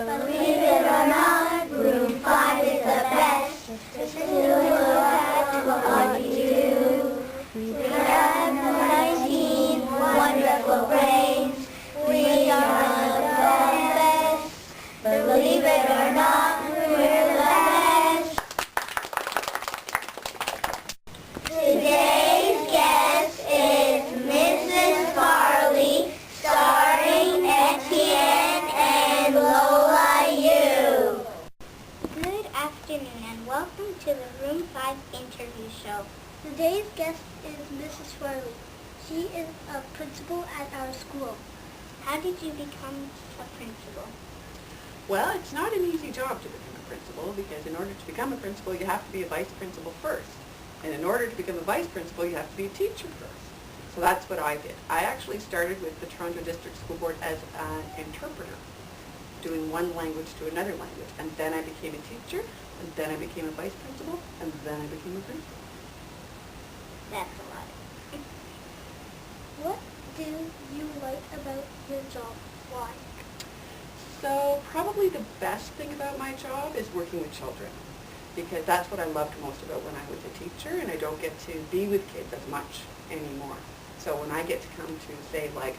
Believe it or not, room 5 is the best. Still we'll have what you do. We have 19 wonderful brains. We are the best. Believe it or not, we're the best. Today's guest is Mrs. Farrelly, starring Etienne and Lola Yu. Good afternoon and welcome to the Room 5 interview show. Today's guest is Mrs. Farrelly. She is a principal at our school. How did you become a principal? Well, it's not an easy job to become a principal because in order to become a principal, you have to be a vice principal first. And in order to become a vice principal, you have to be a teacher first. So that's what I did. I actually started with the Toronto District School Board as an interpreter, doing one language to another language. And then I became a teacher, and then I became a vice principal, and then I became a principal. That's a lot. What do you like about your job? Why? So probably the best thing about my job is working with children, because that's what I loved most about when I was a teacher, and I don't get to be with kids as much anymore. So when I get to come to, say, like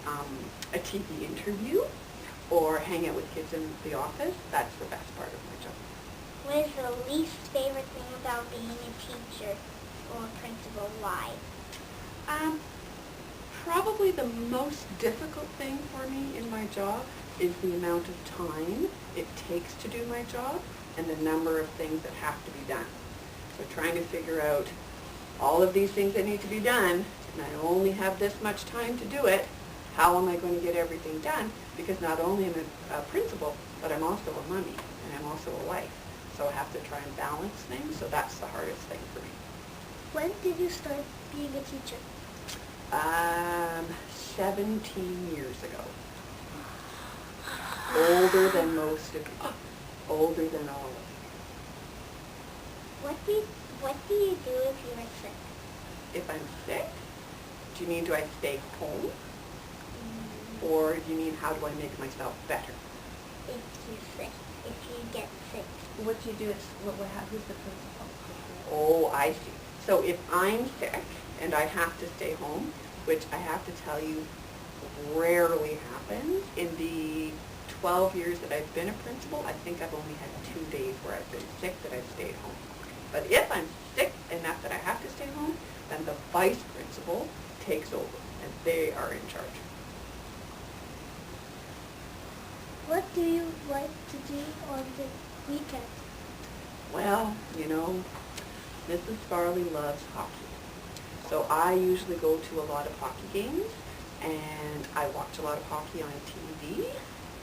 a TV interview or hang out with kids in the office, that's the best part of my job. What is the least favorite thing about being a teacher or a principal? Why? Probably the most difficult thing for me in my job is the amount of time it takes to do my job and the number of things that have to be done. So trying to figure out all of these things that need to be done, and I only have this much time to do it, how am I going to get everything done? Because not only am I a principal, but I'm also a mommy, and I'm also a wife. So I have to try and balance things, so that's the hardest thing for me. When did you start being a teacher? 17 years ago. Older than most of you. Older than all of you. What do you do if you are sick? If I'm sick, do you mean do I stay home? Or do you mean how do I make myself better? If you're sick, if you get sick. What do you do? Who's the principal? Oh, I see. So if I'm sick and I have to stay home, which I have to tell you rarely happens, in the 12 years that I've been a principal, I think I've only had 2 days where I've been sick that I've stayed home. But if I'm sick enough that I have to stay home, then the vice principal takes over, and they are in charge. What do you like to do on the weekends? Well, you know, Mrs. Farrelly loves hockey. So I usually go to a lot of hockey games, and I watch a lot of hockey on TV,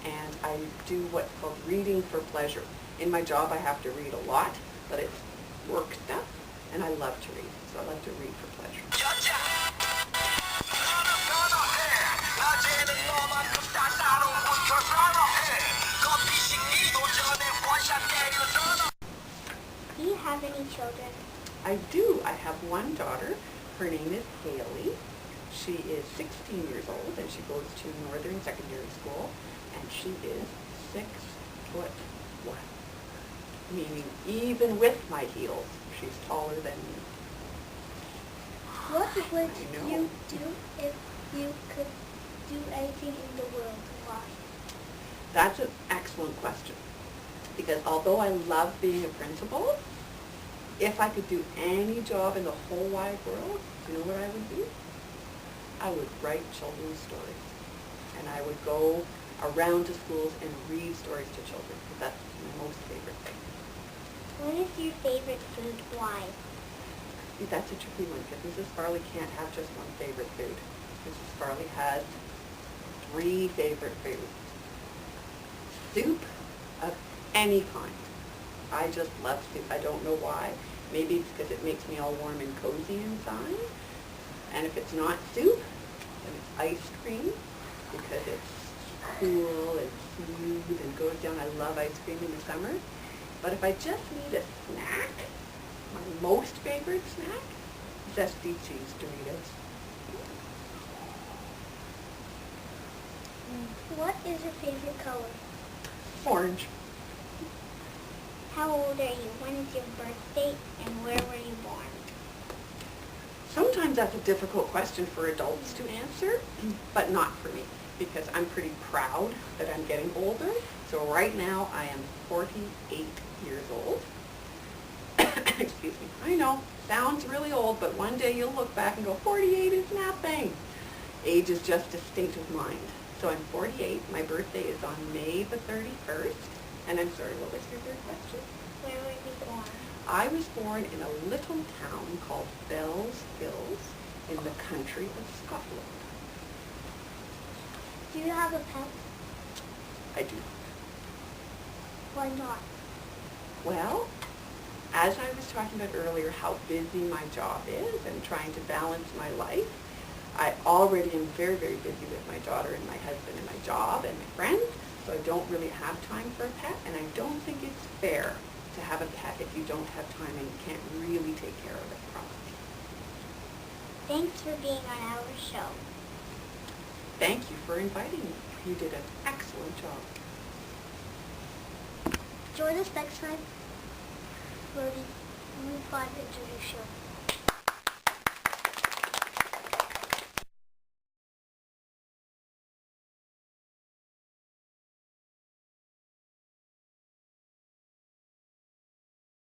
and I do what's called reading for pleasure. In my job I have to read a lot, but it's work stuff, and I love to read, so I like to read for pleasure. Do you have any children? I do. I have one daughter. Her name is Farrelly. She is 16 years old, and she goes to Northern Secondary School, and she is 6'1", meaning even with my heels, she's taller than me. What would I know. you do if you could do anything in the world? Why? That's an excellent question, because although I love being a principal, if I could do any job in the whole wide world, you know what I would do? I would write children's stories, and I would go around to schools and read stories to children, because that's my most favorite thing. What is your favorite food? Why? That's a tricky one, because Mrs. Farrelly can't have just one favorite food. Mrs. Farrelly has 3 favorite foods. Soup of any kind. I just love soup. I don't know why. Maybe it's because it makes me all warm and cozy inside. And if it's not soup, then it's ice cream, because it's cool and smooth and goes down. I love ice cream in the summer. But if I just need a snack, my most favorite snack, zesty cheese Doritos. What is your favorite color? Orange. How old are you? When is your birthday? And where were you born? Sometimes that's a difficult question for adults to answer, but not for me, because I'm pretty proud that I'm getting older. So right now I am 48 years old. Excuse me. I know, sounds really old, but one day you'll look back and go, 48 is nothing. Age is just a state of mind. So I'm 48. My birthday is on May the 31st. And I'm sorry, what was your third question? Where were you born? I was born in a little town called Fells Hills in the country of Scotland. Do you have a pet? I do. Why not? Well, as I was talking about earlier, how busy my job is and trying to balance my life, I already am very, very busy with my daughter and my husband and my job and my friends, so I don't really have time for a pet, and I don't think it's fair to have a pet if you don't have time and you can't really take care of it properly. Thanks for being on our show. Thank you for inviting me. You did an excellent job. Join us next time for the Room 5 interview show.